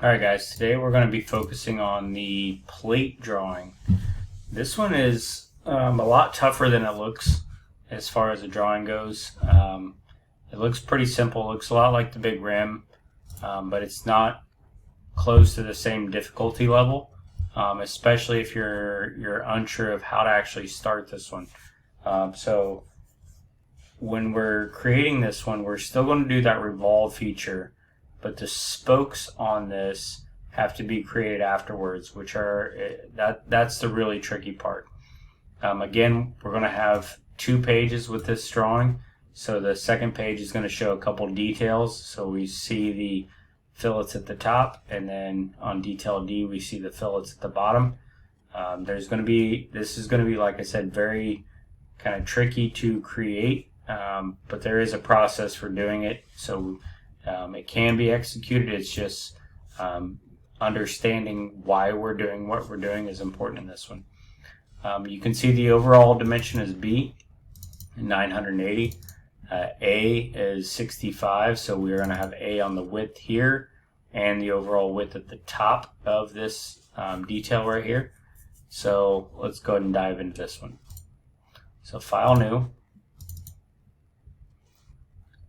Alright guys, today we're going to be focusing on the plate drawing. This one is a lot tougher than it looks as far as the drawing goes. It looks pretty simple, it looks a lot like the big rim, but it's not close to the same difficulty level, especially if you're unsure of how to actually start this one. So when we're creating this one, we're still going to do that revolve feature, but the spokes on this have to be created afterwards, which are that's the really tricky part. Again, we're going to have 2 pages with this drawing, so the second page is going to show a couple details. So we see the fillets at the top, and then on detail D we see the fillets at the bottom. This is going to be, like I said, very kind of tricky to create, but there is a process for doing it. So it can be executed. It's just understanding why we're doing what we're doing is important in this one. You can see the overall dimension is B, 980. A is 65, so we're going to have A on the width here and the overall width at the top of this detail right here. So let's go ahead and dive into this one. So File, New,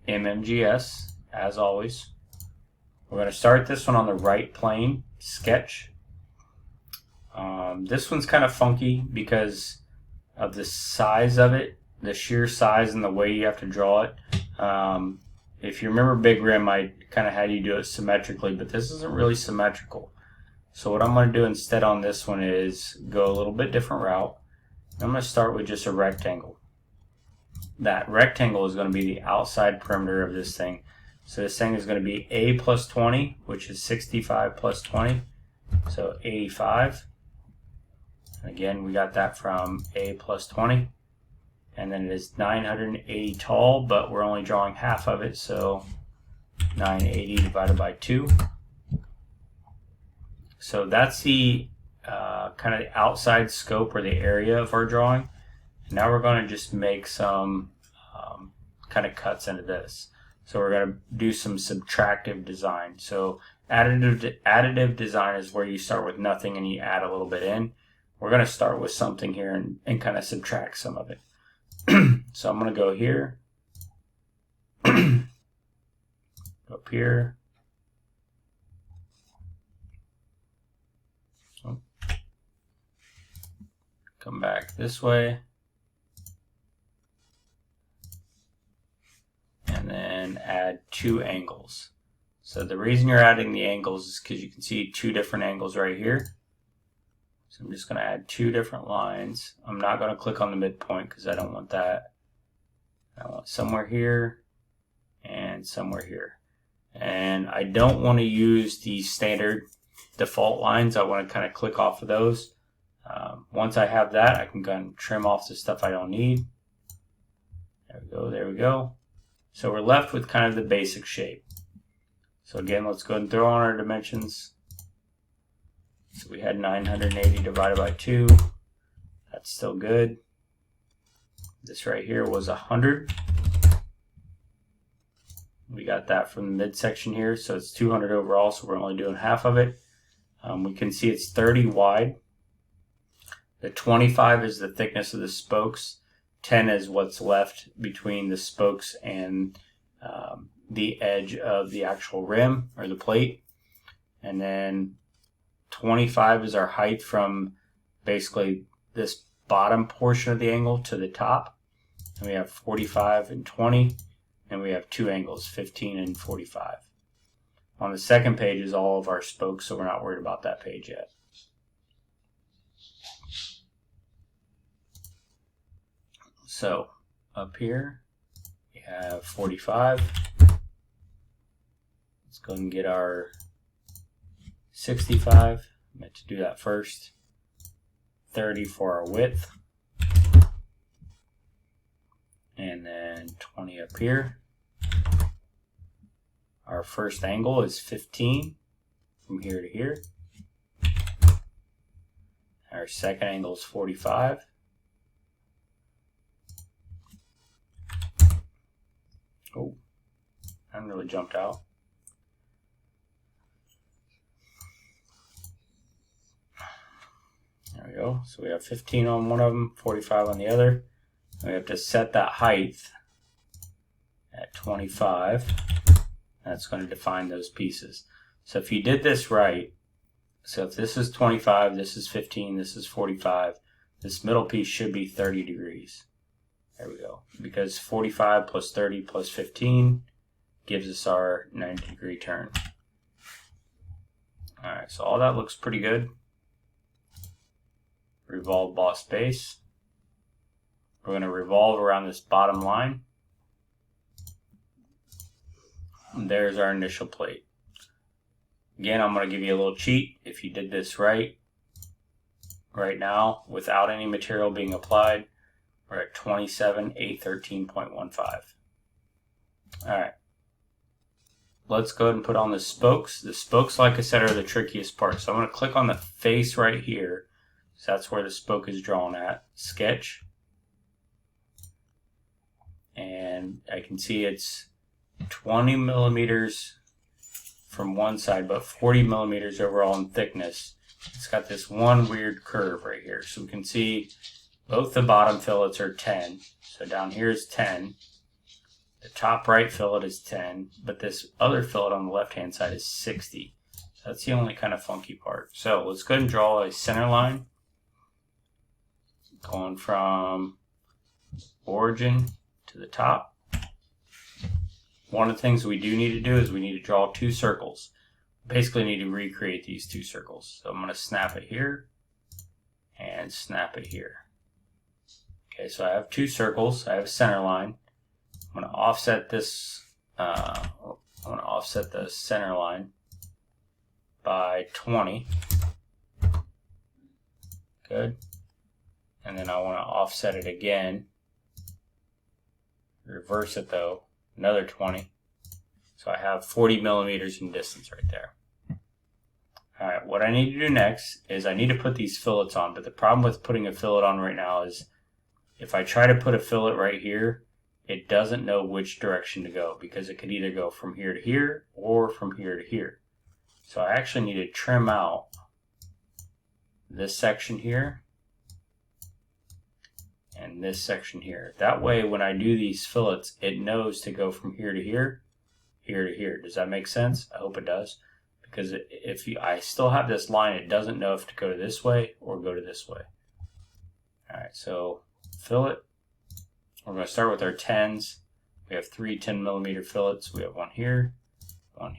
MMGS, as always. We're going to start this one on the right plane, Sketch. This one's kind of funky because of the size of it, the sheer size and the way you have to draw it. If you remember Big Rim, I kind of had you do it symmetrically, but this isn't really symmetrical. So what I'm going to do instead on this one is go a little bit different route. I'm going to start with just a rectangle. That rectangle is going to be the outside perimeter of this thing. So this thing is going to be A plus 20, which is 65 plus 20, so 85. Again, we got that from A plus 20. And then it is 980 tall, but we're only drawing half of it, so 980 divided by 2. So that's the kind of the outside scope or the area of our drawing. And now we're going to just make some kind of cuts into this. So we're going to do some subtractive design. So additive design is where you start with nothing and you add a little bit in. We're going to start with something here and kind of subtract some of it. So I'm going to go here, go up here, come back this way, and then add 2 angles. So the reason you're adding the angles is because you can see 2 different angles right here. So I'm just going to add 2 different lines. I'm not going to click on the midpoint because I don't want that. I want somewhere here and somewhere here. And I don't want to use the standard default lines. I want to kind of click off of those. Once I have that, I can go and trim off the stuff I don't need. There we go, there we go. So we're left with kind of the basic shape. So again, let's go ahead and throw on our dimensions. So we had 980 divided by 2. That's still good. This right here was 100. We got that from the midsection here, so it's 200 overall, so we're only doing half of it. We can see it's 30 wide. The 25 is the thickness of the spokes. 10 is what's left between the spokes and the edge of the actual rim or the plate. And then 25 is our height from basically this bottom portion of the angle to the top. And we have 45 and 20, and we have 2 angles, 15 and 45. On the second page is all of our spokes, so we're not worried about that page yet. So up here we have 45. Let's go and get our 65. I meant to do that first. 30 for our width. And then 20 up here. Our first angle is 15 from here to here. Our second angle is 45. Oh, that really jumped out. go. So we have 15 on one of them, 45 on the other. And we have to set that height at 25. That's going to define those pieces. So if you did this right, so if this is 25, this is 15, this is 45, this middle piece should be 30 degrees. There we go. Because 45 plus 30 plus 15 gives us our 90-degree turn. Alright, so all that looks pretty good. Revolve boss base. We're going to revolve around this bottom line. And there's our initial plate. Again, I'm going to give you a little cheat. If you did this right now, without any material being applied, we're at 27,813.15. Alright. Let's go ahead and put on the spokes. The spokes, like I said, are the trickiest part. So I'm going to click on the face right here. So that's where the spoke is drawn at. Sketch. And I can see it's 20 millimeters from one side, but 40 millimeters overall in thickness. It's got this one weird curve right here. So we can see both the bottom fillets are 10. So down here is 10. The top right fillet is 10, but this other fillet on the left-hand side is 60. That's the only kind of funky part. So let's go ahead and draw a center line going from origin to the top. One of the things we do need to do is we need to draw two circles. Basically need to recreate these two circles. So I'm going to snap it here and snap it here. Okay, so I have two circles. I have a center line. I'm going to offset this. I'm going to offset the center line by 20. Good. And then I want to offset it again. Reverse it though. Another 20. So I have 40 millimeters in distance right there. Alright, what I need to do next is I need to put these fillets on. But the problem with putting a fillet on right now is if I try to put a fillet right here, it doesn't know which direction to go because it could either go from here to here or from here to here. So I actually need to trim out this section here and this section here. That way when I do these fillets, it knows to go from here to here, here to here. Does that make sense? I hope it does. Because if I still have this line, it doesn't know if to go this way or go to this way. Alright, so fillet. We're going to start with our 10s. We have three 10 millimeter fillets. We have one here, and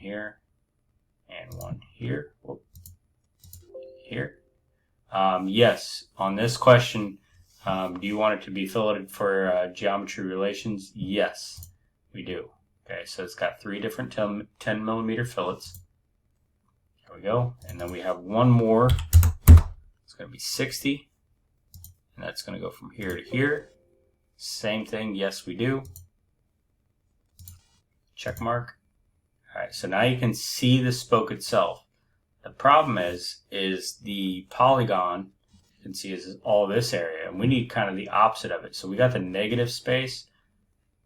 one here. Whoop. Here. Yes, on this question, do you want it to be filleted for geometry relations? Yes, we do. Okay, so it's got three different 10 millimeter fillets. There we go. And then we have one more. It's going to be 60. And that's going to go from here to here. Same thing, yes we do. Check mark. Alright, so now you can see the spoke itself. The problem is the polygon, you can see is all this area, and we need kind of the opposite of it. So we got the negative space,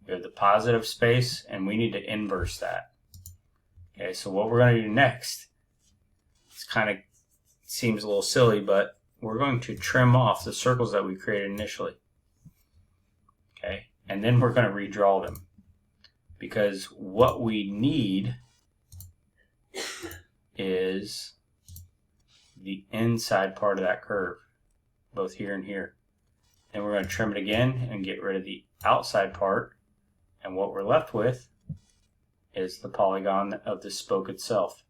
we have the positive space, and we need to inverse that. Okay, so what we're going to do next, it's kind of seems a little silly, but we're going to trim off the circles that we created initially. Okay, and then we're going to redraw them because what we need is the inside part of that curve, both here and here. Then we're going to trim it again and get rid of the outside part, and what we're left with is the polygon of the spoke itself.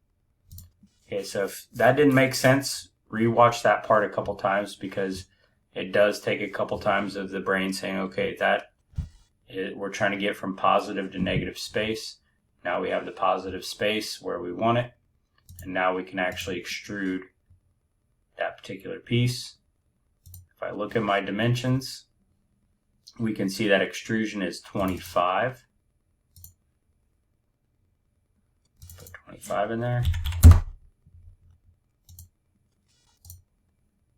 Okay, so if that didn't make sense, rewatch that part a couple times because it does take a couple times of the brain saying, okay, we're trying to get from positive to negative space. Now we have the positive space where we want it. And now we can actually extrude that particular piece. If I look at my dimensions, we can see that extrusion is 25. Put 25 in there.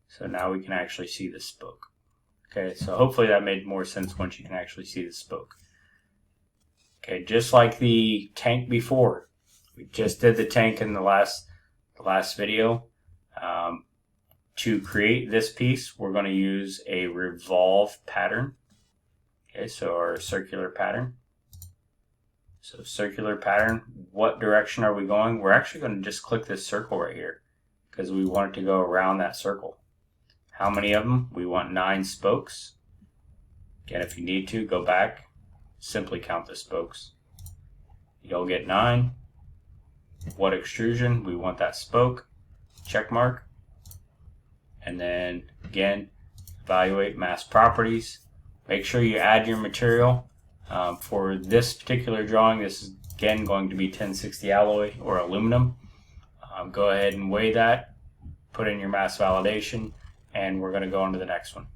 So now we can actually see the spoke. Okay, so hopefully that made more sense once you can actually see the spoke. Okay, just like the tank before. We just did the tank in the last video. To create this piece, we're going to use a revolve pattern. Okay, so our circular pattern. So circular pattern, what direction are we going? We're actually going to just click this circle right here because we want it to go around that circle. How many of them? We want 9 spokes. Again, if you need to, go back, simply count the spokes. You'll get 9. What extrusion? We want that spoke, check mark. And then again, evaluate mass properties. Make sure you add your material. For this particular drawing, this is again going to be 1060 alloy or aluminum. Go ahead and weigh that, put in your mass validation, and we're going to go on to the next one.